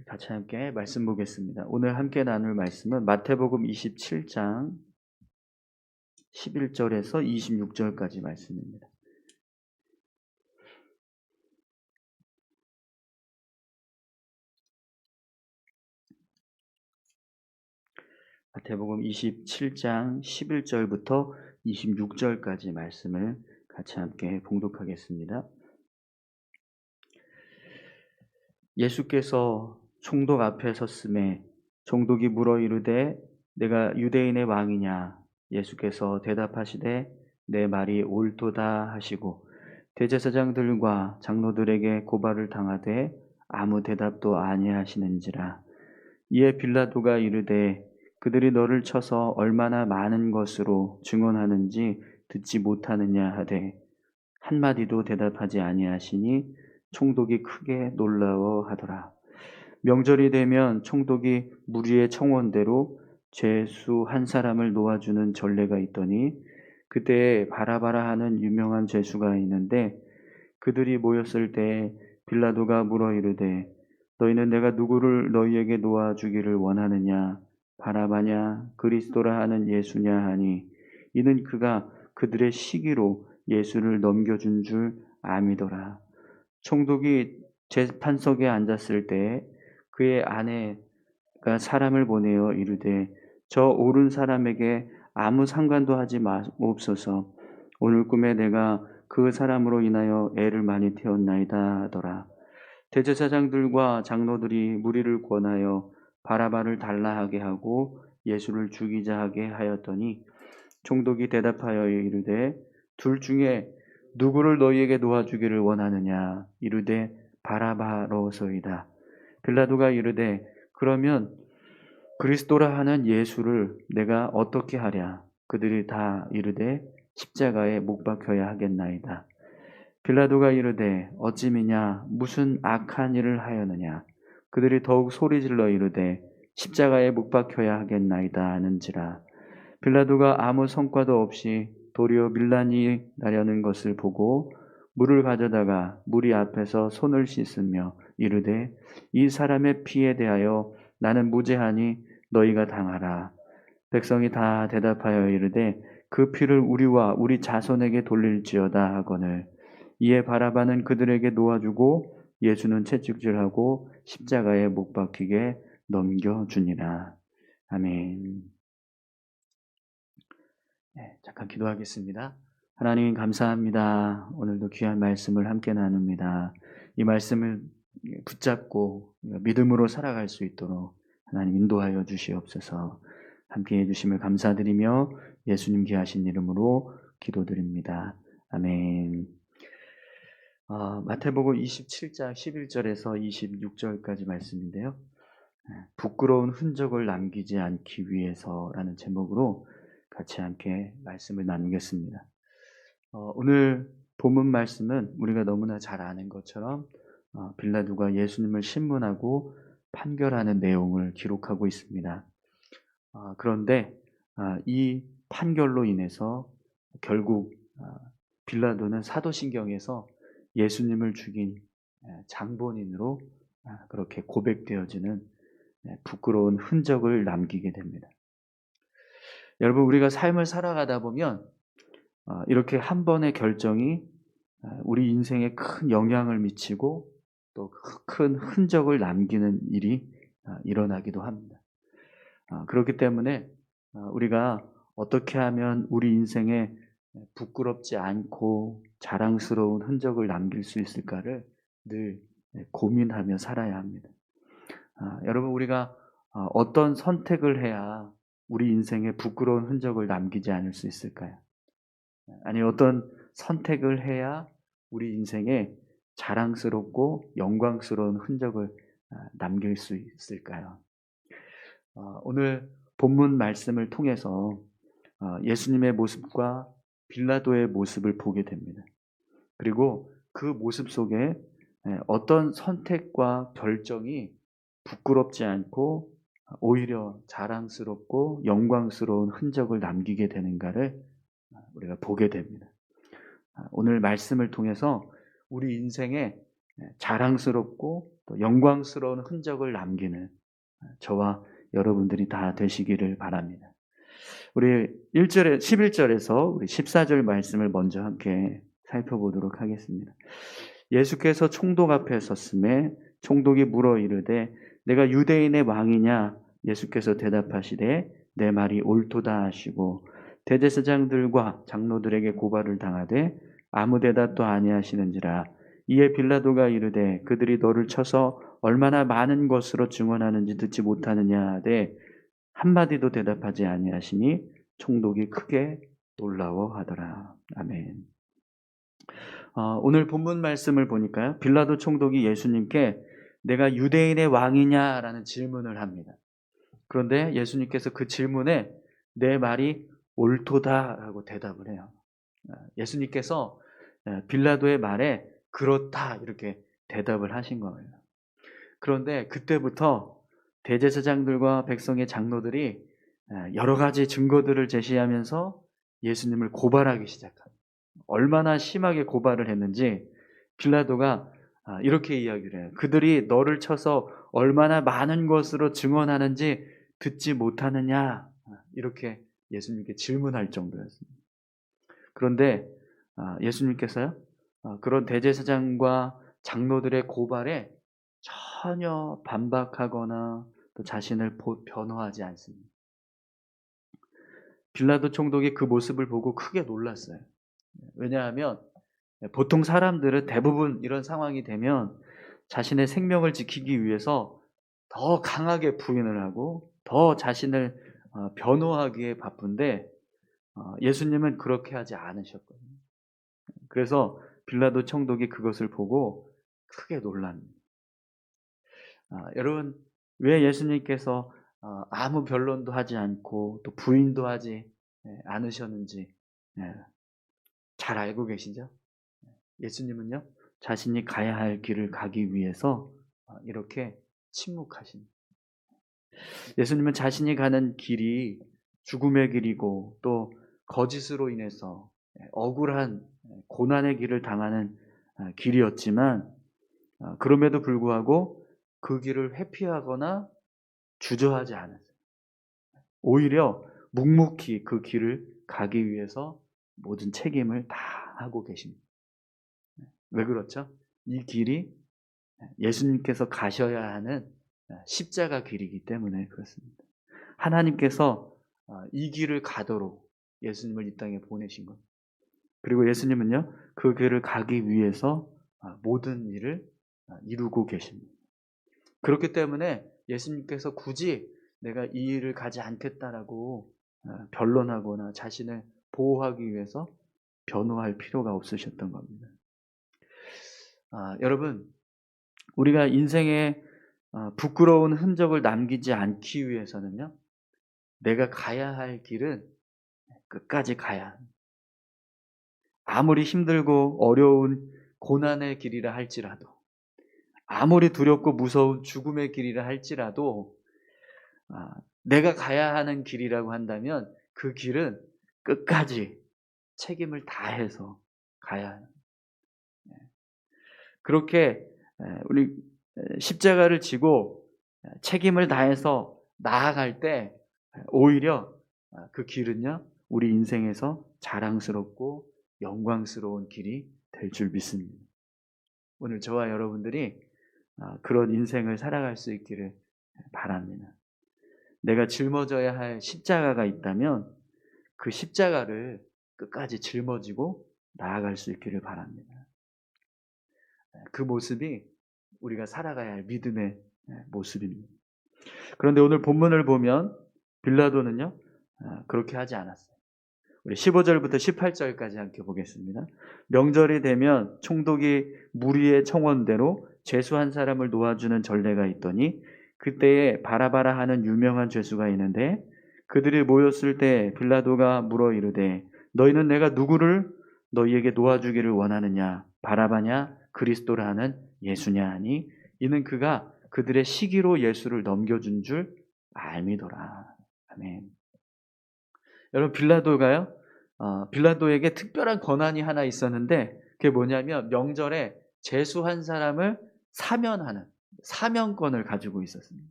같이 함께 말씀 보겠습니다. 오늘 함께 나눌 말씀은 마태복음 27장 11절에서 26절까지 말씀입니다. 마태복음 27장 11절부터 26절까지 말씀을 같이 함께 봉독하겠습니다. 예수께서 총독 앞에 섰음에 총독이 물어 이르되 내가 유대인의 왕이냐? 예수께서 대답하시되 내 말이 옳도다 하시고 대제사장들과 장로들에게 고발을 당하되 아무 대답도 아니하시는지라. 이에 빌라도가 이르되 그들이 너를 쳐서 얼마나 많은 것으로 증언하는지 듣지 못하느냐 하되 한마디도 대답하지 아니하시니 총독이 크게 놀라워하더라. 명절이 되면 총독이 무리의 청원대로 죄수 한 사람을 놓아주는 전례가 있더니 그때에 바라바라 하는 유명한 죄수가 있는데 그들이 모였을 때 빌라도가 물어 이르되 너희는 내가 누구를 너희에게 놓아주기를 원하느냐? 바라바냐 그리스도라 하는 예수냐 하니 이는 그가 그들의 시기로 예수를 넘겨준 줄 암이더라. 총독이 재판석에 앉았을 때 그의 아내가 사람을 보내어 이르되 저 옳은 사람에게 아무 상관도 하지 마옵소서. 오늘 꿈에 내가 그 사람으로 인하여 애를 많이 태웠나이다 하더라. 대제사장들과 장로들이 무리를 권하여 바라바를 달라 하게 하고 예수를 죽이자 하게 하였더니 총독이 대답하여 이르되 둘 중에 누구를 너희에게 놓아주기를 원하느냐? 이르되 바라바로소이다. 빌라도가 이르되 그러면 그리스도라 하는 예수를 내가 어떻게 하랴? 그들이 다 이르되 십자가에 못 박혀야 하겠나이다. 빌라도가 이르되 어찌미냐 무슨 악한 일을 하였느냐? 그들이 더욱 소리질러 이르되 십자가에 못 박혀야 하겠나이다 하는지라. 빌라도가 아무 성과도 없이 도리어 밀란이 나려는 것을 보고 물을 가져다가 무리 앞에서 손을 씻으며 이르되 이 사람의 피에 대하여 나는 무죄하니 너희가 당하라. 백성이 다 대답하여 이르되 그 피를 우리와 우리 자손에게 돌릴지어다 하거늘. 이에 바라바는 그들에게 놓아주고 예수는 채찍질하고 십자가에 못 박히게 넘겨주니라. 아멘. 잠깐 기도하겠습니다. 하나님 감사합니다. 오늘도 귀한 말씀을 함께 나눕니다. 이 말씀을 붙잡고 믿음으로 살아갈 수 있도록 하나님 인도하여 주시옵소서. 함께 해주심을 감사드리며 예수님 귀하신 이름으로 기도드립니다. 아멘. 마태복음 27장 11절에서 26절까지 말씀인데요. 부끄러운 흔적을 남기지 않기 위해서라는 제목으로 같이 함께 말씀을 나누겠습니다. 오늘 본문 말씀은 우리가 너무나 잘 아는 것처럼 빌라도가 예수님을 신문하고 판결하는 내용을 기록하고 있습니다. 그런데 이 판결로 인해서 결국 빌라도는 사도신경에서 예수님을 죽인 장본인으로 그렇게 고백되어지는 부끄러운 흔적을 남기게 됩니다. 여러분, 우리가 삶을 살아가다 보면 이렇게 한 번의 결정이 우리 인생에 큰 영향을 미치고 또 큰 흔적을 남기는 일이 일어나기도 합니다. 그렇기 때문에 우리가 어떻게 하면 우리 인생에 부끄럽지 않고 자랑스러운 흔적을 남길 수 있을까를 늘 고민하며 살아야 합니다. 여러분, 우리가 어떤 선택을 해야 우리 인생에 부끄러운 흔적을 남기지 않을 수 있을까요? 아니, 어떤 선택을 해야 우리 인생에 자랑스럽고 영광스러운 흔적을 남길 수 있을까요? 오늘 본문 말씀을 통해서 예수님의 모습과 빌라도의 모습을 보게 됩니다. 그리고 그 모습 속에 어떤 선택과 결정이 부끄럽지 않고 오히려 자랑스럽고 영광스러운 흔적을 남기게 되는가를 우리가 보게 됩니다. 오늘 말씀을 통해서 우리 인생에 자랑스럽고 또 영광스러운 흔적을 남기는 저와 여러분들이 다 되시기를 바랍니다. 우리 1절에 11절에서 우리 14절 말씀을 먼저 함께 살펴보도록 하겠습니다. 예수께서 총독 앞에 섰음에 총독이 물어 이르되 내가 유대인의 왕이냐? 예수께서 대답하시되 내 말이 옳도다 하시고 대제사장들과 장로들에게 고발을 당하되 아무 대답도 아니하시는지라. 이에 빌라도가 이르되 그들이 너를 쳐서 얼마나 많은 것으로 증언하는지 듣지 못하느냐 하되 한마디도 대답하지 아니하시니 총독이 크게 놀라워하더라. 아멘. 오늘 본문 말씀을 보니까요, 빌라도 총독이 예수님께 내가 유대인의 왕이냐라는 질문을 합니다. 그런데 예수님께서 그 질문에 내 말이 옳도다라고 대답을 해요. 예수님께서 빌라도의 말에 그렇다 이렇게 대답을 하신 거예요. 그런데 그때부터 대제사장들과 백성의 장로들이 여러 가지 증거들을 제시하면서 예수님을 고발하기 시작합니다. 얼마나 심하게 고발을 했는지 빌라도가 이렇게 이야기를 해요. 그들이 너를 쳐서 얼마나 많은 것으로 증언하는지 듣지 못하느냐, 이렇게 예수님께 질문할 정도였습니다. 그런데 예수님께서요, 그런 대제사장과 장로들의 고발에 전혀 반박하거나 또 자신을 변호하지 않습니다. 빌라도 총독이 그 모습을 보고 크게 놀랐어요. 왜냐하면 보통 사람들은 대부분 이런 상황이 되면 자신의 생명을 지키기 위해서 더 강하게 부인을 하고 더 자신을 변호하기에 바쁜데 예수님은 그렇게 하지 않으셨거든요. 그래서 빌라도 총독이 그것을 보고 크게 놀랍니다. 여러분, 왜 예수님께서 아무 변론도 하지 않고 또 부인도 하지 않으셨는지 잘 알고 계시죠? 예수님은요, 자신이 가야 할 길을 가기 위해서 이렇게 침묵하십니다. 예수님은 자신이 가는 길이 죽음의 길이고 또 거짓으로 인해서 억울한 고난의 길을 당하는 길이었지만 그럼에도 불구하고 그 길을 회피하거나 주저하지 않았어요. 오히려 묵묵히 그 길을 가기 위해서 모든 책임을 다 하고 계십니다. 왜 그렇죠? 이 길이 예수님께서 가셔야 하는 십자가 길이기 때문에 그렇습니다. 하나님께서 이 길을 가도록 예수님을 이 땅에 보내신 것. 그리고 예수님은요, 그 길을 가기 위해서 모든 일을 이루고 계십니다. 그렇기 때문에 예수님께서 굳이 내가 이 일을 가지 않겠다라고 변론하거나 자신을 보호하기 위해서 변호할 필요가 없으셨던 겁니다. 여러분, 우리가 인생에 부끄러운 흔적을 남기지 않기 위해서는요, 내가 가야 할 길은 끝까지 가야 합니다. 아무리 힘들고 어려운 고난의 길이라 할지라도, 아무리 두렵고 무서운 죽음의 길이라 할지라도 내가 가야 하는 길이라고 한다면 그 길은 끝까지 책임을 다해서 가야 합니다. 그렇게 우리 십자가를 지고 책임을 다해서 나아갈 때 오히려 그 길은요, 우리 인생에서 자랑스럽고 영광스러운 길이 될 줄 믿습니다. 오늘 저와 여러분들이 그런 인생을 살아갈 수 있기를 바랍니다. 내가 짊어져야 할 십자가가 있다면 그 십자가를 끝까지 짊어지고 나아갈 수 있기를 바랍니다. 그 모습이 우리가 살아가야 할 믿음의 모습입니다. 그런데 오늘 본문을 보면 빌라도는요, 그렇게 하지 않았어요. 우리 15절부터 18절까지 함께 보겠습니다. 명절이 되면 총독이 무리의 청원대로 죄수 한 사람을 놓아주는 전례가 있더니 그때에 바라바라 하는 유명한 죄수가 있는데 그들이 모였을 때 빌라도가 물어 이르되 너희는 내가 누구를 너희에게 놓아주기를 원하느냐? 바라바냐? 그리스도라 하는 예수냐 하니 이는 그가 그들의 시기로 예수를 넘겨준 줄 알미더라. 아멘. 여러분, 빌라도에게 특별한 권한이 하나 있었는데 그게 뭐냐면 명절에 죄수한 사람을 사면하는 사면권을 가지고 있었습니다.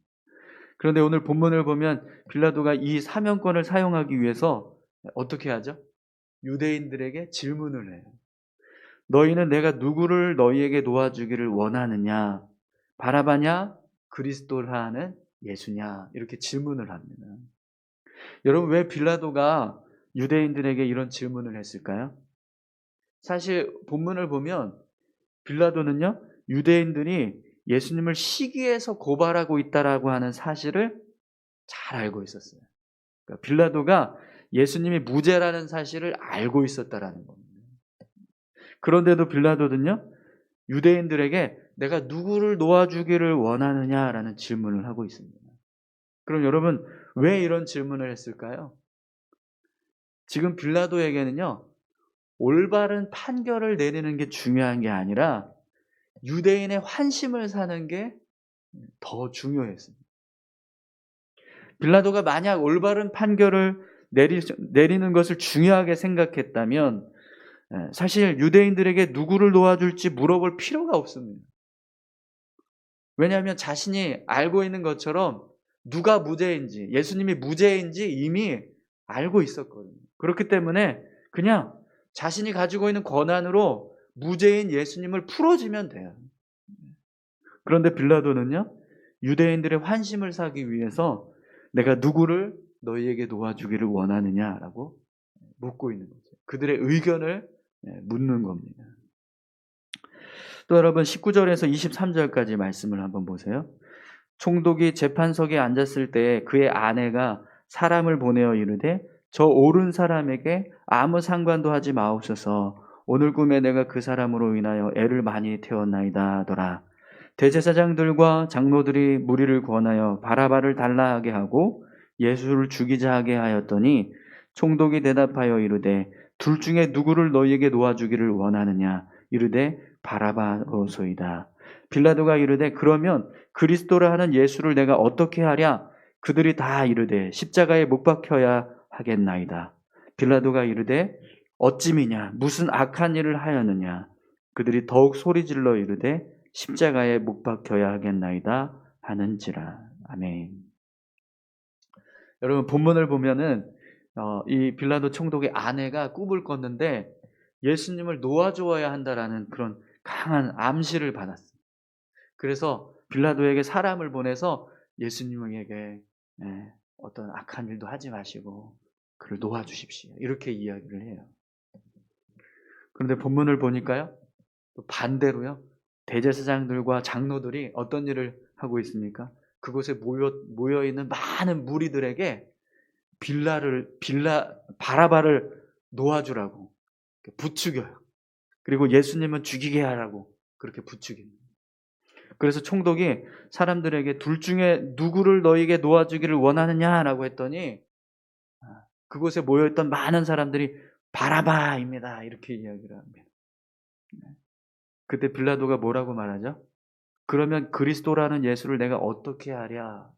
그런데 오늘 본문을 보면 빌라도가 이 사면권을 사용하기 위해서 어떻게 하죠? 유대인들에게 질문을 해요. 너희는 내가 누구를 너희에게 놓아주기를 원하느냐? 바라바냐? 그리스도라 하는 예수냐? 이렇게 질문을 합니다. 여러분, 왜 빌라도가 유대인들에게 이런 질문을 했을까요? 사실 본문을 보면 빌라도는요, 유대인들이 예수님을 시기해서 고발하고 있다라고 하는 사실을 잘 알고 있었어요. 그러니까 빌라도가 예수님이 무죄라는 사실을 알고 있었다라는 겁니다. 그런데도 빌라도는요, 유대인들에게 내가 누구를 놓아주기를 원하느냐라는 질문을 하고 있습니다. 그럼 여러분, 왜 이런 질문을 했을까요? 지금 빌라도에게는요, 올바른 판결을 내리는 게 중요한 게 아니라 유대인의 환심을 사는 게 더 중요했습니다. 빌라도가 만약 올바른 판결을 내리는 것을 중요하게 생각했다면 사실 유대인들에게 누구를 놓아줄지 물어볼 필요가 없습니다. 왜냐하면 자신이 알고 있는 것처럼 누가 무죄인지, 예수님이 무죄인지 이미 알고 있었거든요. 그렇기 때문에 그냥 자신이 가지고 있는 권한으로 무죄인 예수님을 풀어주면 돼요. 그런데 빌라도는요, 유대인들의 환심을 사기 위해서 내가 누구를 너희에게 놓아주기를 원하느냐라고 묻고 있는 거죠. 그들의 의견을 묻는 겁니다. 또 여러분 19절에서 23절까지 말씀을 한번 보세요. 총독이 재판석에 앉았을 때 그의 아내가 사람을 보내어 이르되 저 옳은 사람에게 아무 상관도 하지 마옵소서. 오늘 꿈에 내가 그 사람으로 인하여 애를 많이 태웠나이다 하더라. 대제사장들과 장로들이 무리를 권하여 바라바를 달라 하게 하고 예수를 죽이자 하게 하였더니 총독이 대답하여 이르되 둘 중에 누구를 너희에게 놓아주기를 원하느냐? 이르되 바라바로소이다. 빌라도가 이르되 그러면 그리스도라 하는 예수를 내가 어떻게 하랴? 그들이 다 이르되 십자가에 못 박혀야 하겠나이다. 빌라도가 이르되 어찌미냐? 무슨 악한 일을 하였느냐? 그들이 더욱 소리질러 이르되 십자가에 못 박혀야 하겠나이다 하는지라. 아멘. 여러분 본문을 보면은 이 빌라도 총독의 아내가 꿈을 꿨는데 예수님을 놓아주어야 한다라는 그런 강한 암시를 받았어요. 그래서 빌라도에게 사람을 보내서 예수님에게 어떤 악한 일도 하지 마시고 그를 놓아주십시오. 이렇게 이야기를 해요. 그런데 본문을 보니까요, 또 반대로요, 대제사장들과 장로들이 어떤 일을 하고 있습니까? 그곳에 모여 있는 많은 무리들에게 바라바를 놓아주라고 부추겨요. 그리고 예수님은 죽이게 하라고 그렇게 부추깁니다. 그래서 총독이 사람들에게 둘 중에 누구를 너희에게 놓아주기를 원하느냐라고 했더니 그곳에 모여있던 많은 사람들이 바라바입니다. 이렇게 이야기를 합니다. 그때 빌라도가 뭐라고 말하죠? 그러면 그리스도라는 예수를 내가 어떻게 하랴?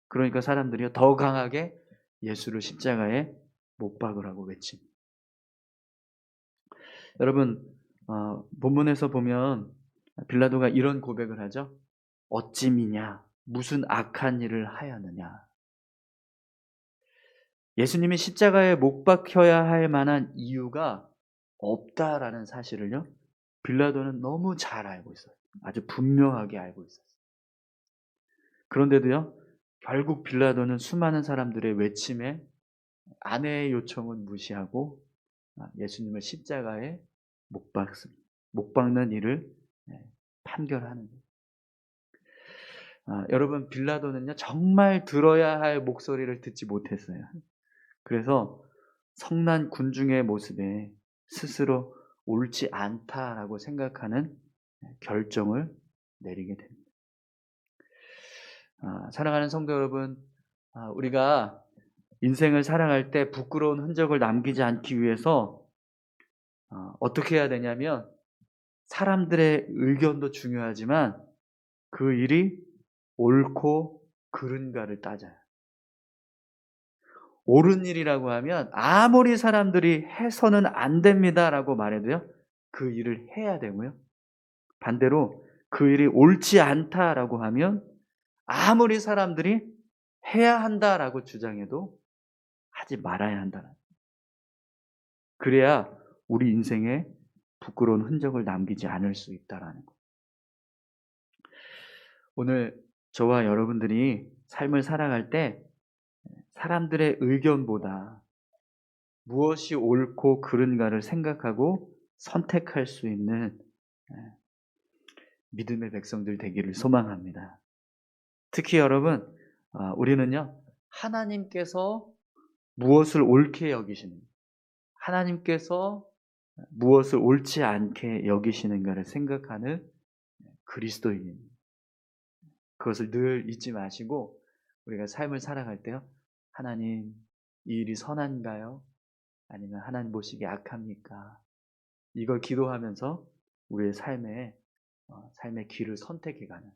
그러니까 사람들이 더 강하게 예수를 십자가에 못 박으라고 외칩니다. 여러분 본문에서 보면 빌라도가 이런 고백을 하죠. 어찌미냐? 무슨 악한 일을 하였느냐? 예수님이 십자가에 못 박혀야 할 만한 이유가 없다라는 사실을요, 빌라도는 너무 잘 알고 있어요. 아주 분명하게 알고 있었어요. 그런데도요, 결국 빌라도는 수많은 사람들의 외침에 아내의 요청은 무시하고 예수님을 십자가에 못 박습니다. 못 박는 일을 판결하는 거예요. 여러분 빌라도는요 정말 들어야 할 목소리를 듣지 못했어요. 그래서 성난 군중의 모습에 스스로 옳지 않다라고 생각하는 결정을 내리게 됩니다. 사랑하는 성도 여러분, 우리가 인생을 살아갈 때 부끄러운 흔적을 남기지 않기 위해서 어떻게 해야 되냐면 사람들의 의견도 중요하지만 그 일이 옳고 그른가를 따져요. 옳은 일이라고 하면 아무리 사람들이 해서는 안 됩니다라고 말해도요, 그 일을 해야 되고요. 반대로 그 일이 옳지 않다라고 하면 아무리 사람들이 해야 한다라고 주장해도 하지 말아야 한다. 그래야 우리 인생에 부끄러운 흔적을 남기지 않을 수 있다라는 거. 오늘 저와 여러분들이 삶을 살아갈 때 사람들의 의견보다 무엇이 옳고 그른가를 생각하고 선택할 수 있는 믿음의 백성들 되기를 소망합니다. 특히 여러분, 우리는요, 하나님께서 무엇을 옳게 여기시는가, 하나님께서 무엇을 옳지 않게 여기시는가를 생각하는 그리스도인입니다. 그것을 늘 잊지 마시고 우리가 삶을 살아갈 때요, 하나님, 이 일이 선한가요? 아니면 하나님 보시기에 악합니까? 이걸 기도하면서 우리의 삶의 길을 선택해가는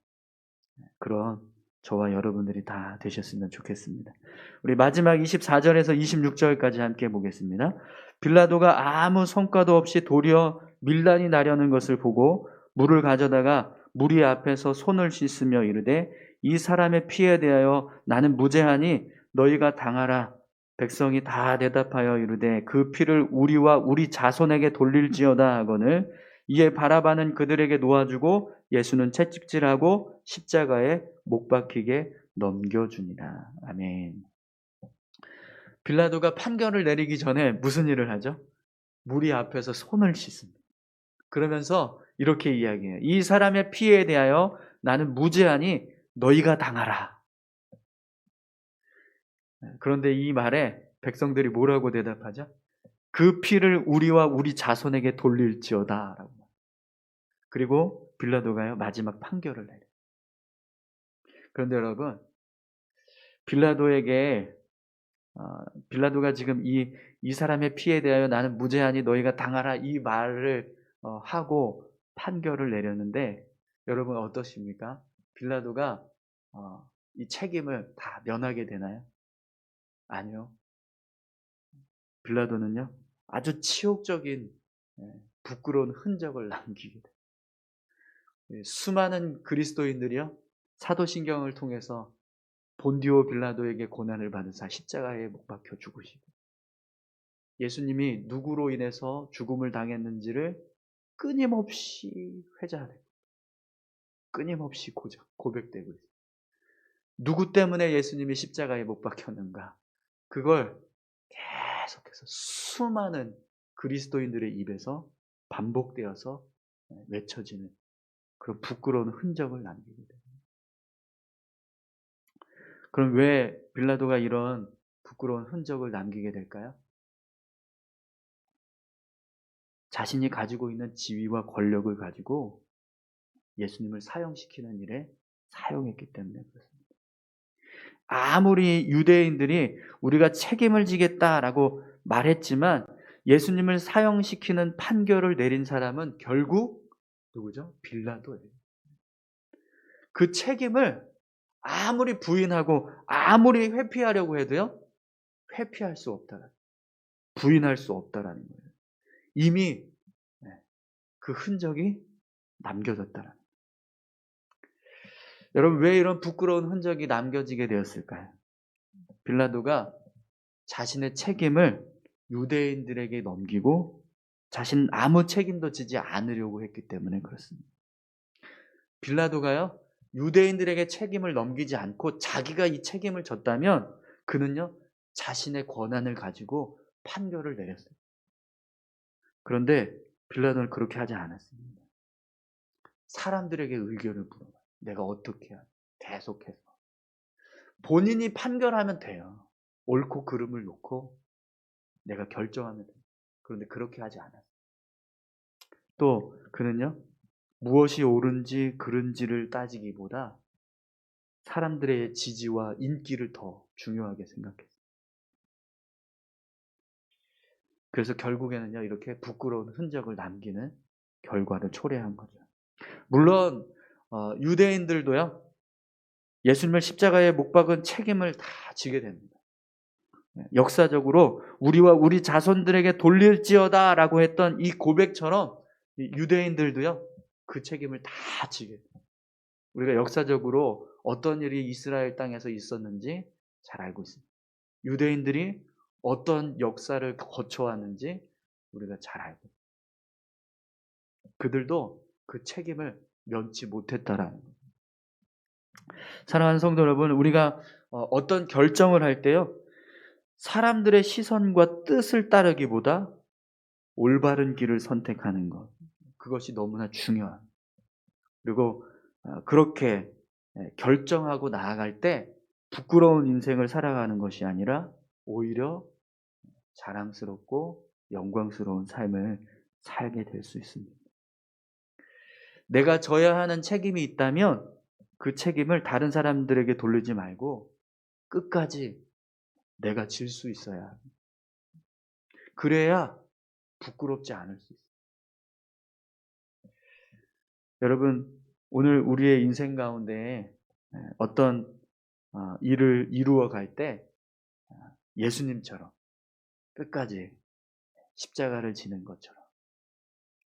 그런 저와 여러분들이 다 되셨으면 좋겠습니다. 우리 마지막 24절에서 26절까지 함께 보겠습니다. 빌라도가 아무 성과도 없이 도리어 밀란이 나려는 것을 보고 물을 가져다가 무리 앞에서 손을 씻으며 이르되 이 사람의 피에 대하여 나는 무죄하니 너희가 당하라. 백성이 다 대답하여 이르되 그 피를 우리와 우리 자손에게 돌릴지어다 하거늘 이에 바라바는 그들에게 놓아주고 예수는 채찍질하고 십자가에 못 박히게 넘겨주니라. 아멘. 빌라도가 판결을 내리기 전에 무슨 일을 하죠? 무리 앞에서 손을 씻습니다. 그러면서 이렇게 이야기해요. 이 사람의 피에 대하여 나는 무죄하니 너희가 당하라. 그런데 이 말에 백성들이 뭐라고 대답하죠? 그 피를 우리와 우리 자손에게 돌릴지어다 라고. 그리고 빌라도가요 마지막 판결을 내려요. 그런데 여러분, 빌라도가 지금 이 사람의 피에 대하여 나는 무죄하니 너희가 당하라 이 말을 하고 판결을 내렸는데 여러분 어떠십니까? 빌라도가 이 책임을 다 면하게 되나요? 아니요. 빌라도는요 아주 치욕적인 부끄러운 흔적을 남기게 돼요. 수많은 그리스도인들이요 사도신경을 통해서 본디오 빌라도에게 고난을 받으사 십자가에 못 박혀 죽으시고 예수님이 누구로 인해서 죽음을 당했는지를 끊임없이 회자하고 끊임없이 고백되고 있어요. 누구 때문에 예수님이 십자가에 못 박혔는가? 그걸 계속해서 수많은 그리스도인들의 입에서 반복되어서 외쳐지는 그런 부끄러운 흔적을 남기게 됩니다. 그럼 왜 빌라도가 이런 부끄러운 흔적을 남기게 될까요? 자신이 가지고 있는 지위와 권력을 가지고 예수님을 사형시키는 일에 사용했기 때문에 그렇습니다. 아무리 유대인들이 우리가 책임을 지겠다라고 말했지만 예수님을 사형시키는 판결을 내린 사람은 결국 누구죠? 빌라도예요. 그 책임을 아무리 부인하고 아무리 회피하려고 해도요 회피할 수 없다라는, 부인할 수 없다라는 거예요. 이미 그 흔적이 남겨졌다라는 거예요. 여러분 왜 이런 부끄러운 흔적이 남겨지게 되었을까요? 빌라도가 자신의 책임을 유대인들에게 넘기고 자신은 아무 책임도 지지 않으려고 했기 때문에 그렇습니다. 빌라도가요 유대인들에게 책임을 넘기지 않고 자기가 이 책임을 졌다면 그는요 자신의 권한을 가지고 판결을 내렸어요. 그런데 빌라도는 그렇게 하지 않았습니다. 사람들에게 의견을 물어봐요. 내가 어떻게 해야 돼? 계속해서 본인이 판결하면 돼요. 옳고 그름을 놓고 내가 결정하면 돼요. 그런데 그렇게 하지 않았어요. 또 그는요 무엇이 옳은지 그른지를 따지기보다 사람들의 지지와 인기를 더 중요하게 생각했어요. 그래서 결국에는요 이렇게 부끄러운 흔적을 남기는 결과를 초래한 거죠. 물론 유대인들도요 예수님을 십자가에 못 박은 책임을 다 지게 됩니다. 역사적으로 우리와 우리 자손들에게 돌릴지어다 라고 했던 이 고백처럼 유대인들도요 그 책임을 다 지게 돼요. 우리가 역사적으로 어떤 일이 이스라엘 땅에서 있었는지 잘 알고 있습니다. 유대인들이 어떤 역사를 거쳐왔는지 우리가 잘 알고 있습니다. 그들도 그 책임을 면치 못했다라는 거예요. 사랑하는 성도 여러분, 우리가 어떤 결정을 할 때요, 사람들의 시선과 뜻을 따르기보다 올바른 길을 선택하는 것, 그것이 너무나 중요합니다. 그리고 그렇게 결정하고 나아갈 때 부끄러운 인생을 살아가는 것이 아니라 오히려 자랑스럽고 영광스러운 삶을 살게 될 수 있습니다. 내가 져야 하는 책임이 있다면 그 책임을 다른 사람들에게 돌리지 말고 끝까지 내가 질 수 있어야 합니다. 그래야 부끄럽지 않을 수 있어요. 여러분, 오늘 우리의 인생 가운데 어떤 일을 이루어 갈 때 예수님처럼 끝까지 십자가를 지는 것처럼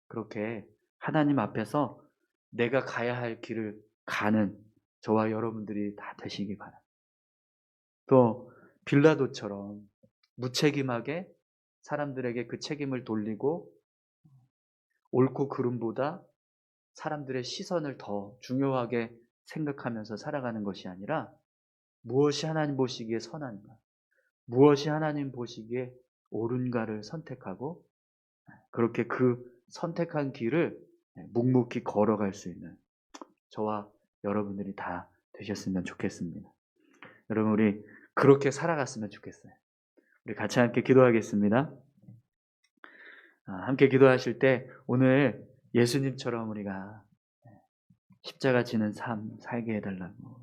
그렇게 하나님 앞에서 내가 가야 할 길을 가는 저와 여러분들이 다 되시기 바랍니다. 또 빌라도처럼 무책임하게 사람들에게 그 책임을 돌리고 옳고 그름보다 사람들의 시선을 더 중요하게 생각하면서 살아가는 것이 아니라 무엇이 하나님 보시기에 선한가, 무엇이 하나님 보시기에 옳은가를 선택하고 그렇게 그 선택한 길을 묵묵히 걸어갈 수 있는 저와 여러분들이 다 되셨으면 좋겠습니다. 여러분, 우리 그렇게 살아갔으면 좋겠어요. 우리 같이 함께 기도하겠습니다. 함께 기도하실 때 오늘 예수님처럼 우리가 십자가 지는 삶 살게 해달라고,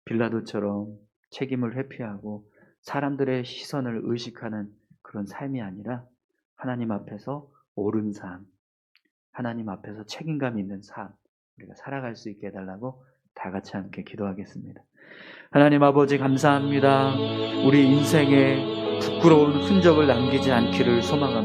빌라도처럼 책임을 회피하고 사람들의 시선을 의식하는 그런 삶이 아니라 하나님 앞에서 옳은 삶, 하나님 앞에서 책임감 있는 삶 우리가 살아갈 수 있게 해달라고 다 같이 함께 기도하겠습니다. 하나님 아버지, 감사합니다. 우리 인생에 부끄러운 흔적을 남기지 않기를 소망합니다.